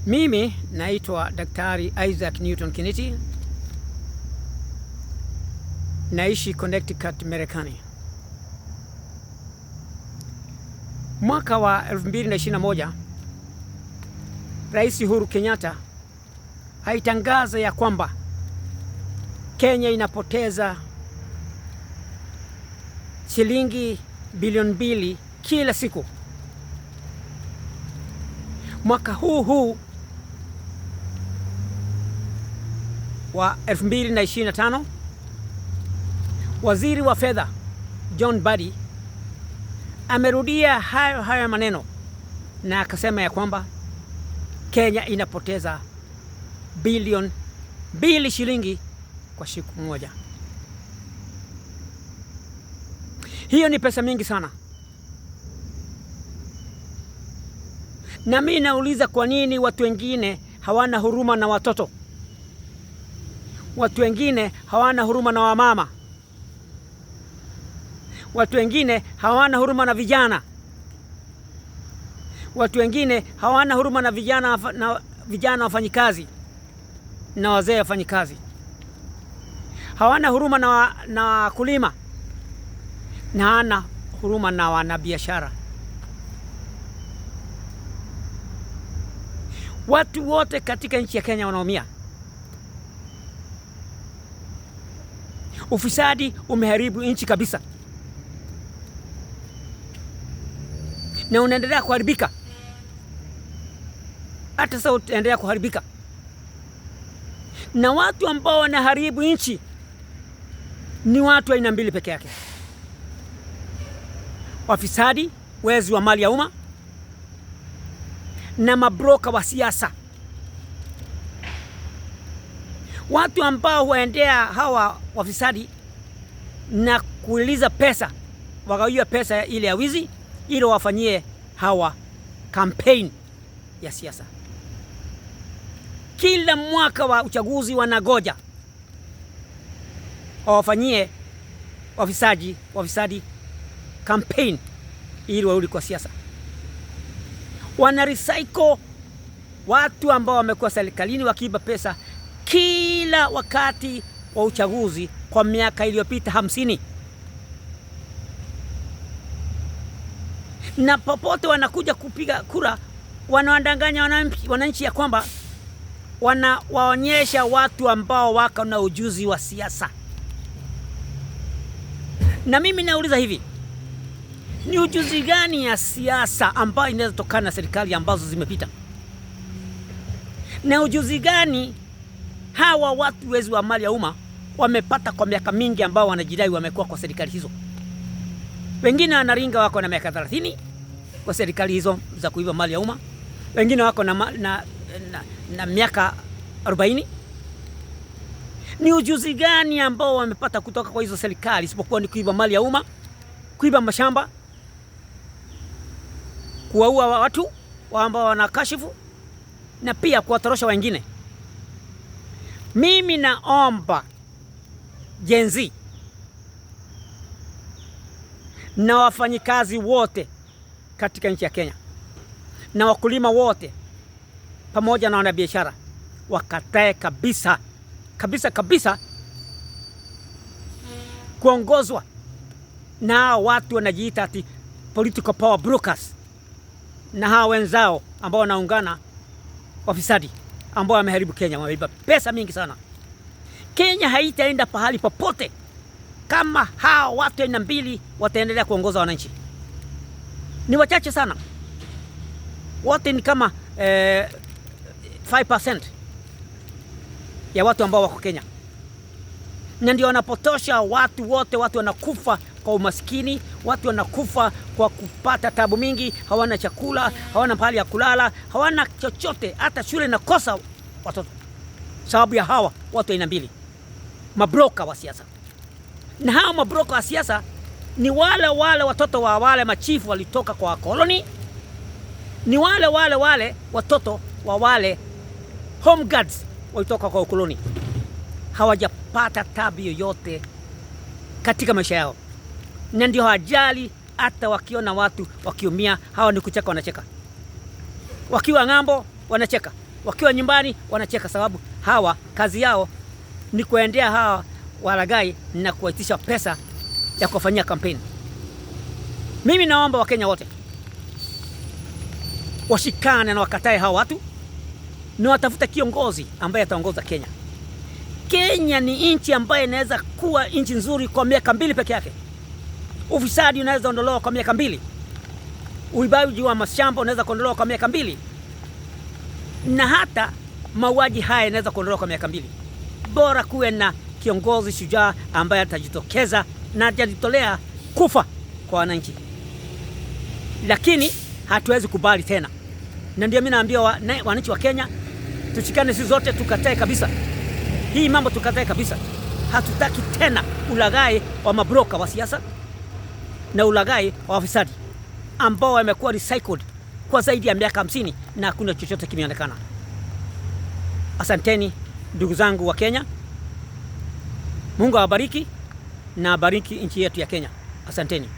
Mimi naitwa Daktari Isaac Newton Kiniti. Naishi Connecticut, Marekani. Mwaka wa 2021, Rais Uhuru Kenyatta aitangaza ya kwamba Kenya inapoteza shilingi bilioni 2 kila siku. Mwaka huu wa 2025, Waziri wa Fedha John Mbadi amerudia hayo maneno na akasema ya kwamba Kenya inapoteza bilioni 2 shilingi kwa siku moja. Hiyo ni pesa mingi sana. Na mimi nauliza, kwa nini watu wengine hawana huruma na watoto? Watu wengine hawana huruma na wamama. Watu wengine hawana huruma na vijana. Watu wengine hawana huruma na vijana wafanyikazi na wazee wafanyikazi. Hawana huruma na wakulima, na hana huruma na wanabiashara. Watu wote katika nchi ya Kenya wanaumia. Ufisadi umeharibu nchi kabisa, na unaendelea kuharibika. Hata sasa utaendelea kuharibika. Na watu ambao wanaharibu nchi ni watu aina mbili peke yake: wafisadi, wezi wa mali ya umma, na mabroka wa siasa. Watu ambao huendea hawa wafisadi na kuuliza pesa, wagawia pesa ile ya wizi ili wafanyie hawa campaign ya siasa. Kila mwaka wa uchaguzi wanagoja wafanyie wafisadi campaign ili warudi kwa siasa. Wana recycle watu ambao wamekuwa serikalini wakiiba pesa kila wakati wa uchaguzi kwa miaka iliyopita 50. Na popote wanakuja kupiga kura, wanawadanganya wananchi ya kwamba wanawaonyesha watu ambao wako na ujuzi wa siasa. Na mimi nauliza hivi, ni ujuzi gani ya siasa ambayo inaweza tokana na serikali ambazo zimepita? Na ujuzi gani hawa watu wezi wa mali ya umma wamepata kwa miaka mingi ambao wanajidai wamekuwa kwa serikali hizo? Wengine wanaringa wako na miaka 30 kwa serikali hizo za kuiba mali ya umma. Wengine wako na miaka 40. Ni ujuzi gani ambao wamepata kutoka kwa hizo serikali isipokuwa ni kuiba mali ya umma, kuiba mashamba, kuwaua watu ambao wanakashifu, na pia kuwatorosha wengine? Mimi naomba Gen Z na wafanyikazi wote katika nchi ya Kenya na wakulima wote pamoja na wanabiashara wakatae kabisa kuongozwa na watu wanajiita ati political power brokers, na hawa wenzao ambao wanaungana wafisadi ambao wameharibu Kenya, wameiba pesa mingi sana. Kenya haitaenda pahali popote kama hawa watu aina mbili wataendelea kuongoza wananchi. Ni wachache sana. Wote ni kama 5% ya watu ambao wako Kenya. Na ndio wanapotosha watu wote. Watu wanakufa kwa umaskini, watu wanakufa kwa kupata tabu mingi, hawana chakula, hawana pahali ya kulala, hawana chochote, hata shule nakosa watoto. Sababu ya hawa watu aina mbili, mabroka wa siasa. Na hawa mabroka wa siasa ni wale watoto wa wale machifu walitoka kwa koloni. Ni wale watoto wa wale home guards walitoka kwa koloni. Hawajapata tabu yoyote katika maisha yao. Na ndio hawajali hata wakiona watu wakiumia, hawa ni kucheka wanacheka. Wakiwa ng'ambo wanacheka. wakiwa nyumbani wanacheka, sababu hawa kazi yao ni kuendea hawa walaghai na kuwaitisha pesa ya kufanyia kampeni. Mimi naomba Wakenya wote washikane na wakatae hawa watu na watafuta kiongozi ambaye ataongoza Kenya. Kenya ni nchi ambayo inaweza kuwa nchi nzuri kwa miaka 2 peke yake. Ufisadi unaweza ondolewa kwa miaka 2. Uibaji wa mashamba unaweza kuondolewa kwa miaka 2. Na hata mauaji haya yanaweza kuondolewa kwa miaka 2. Bora kuwe na kiongozi shujaa ambaye atajitokeza na atajitolea kufa kwa wananchi. Lakini hatuwezi kubali tena. Na ndio mimi naambia wananchi wa Kenya, tushikane sisi zote, tukatae kabisa hii mambo, tukatae kabisa. Hatutaki tena ulaghai wa mabroka wa siasa na ulaghai wa wafisadi ambao wamekuwa recycled kwa zaidi ya miaka 50 na hakuna chochote kimeonekana. Asanteni ndugu zangu wa Kenya. Mungu awabariki na abariki nchi yetu ya Kenya. Asanteni.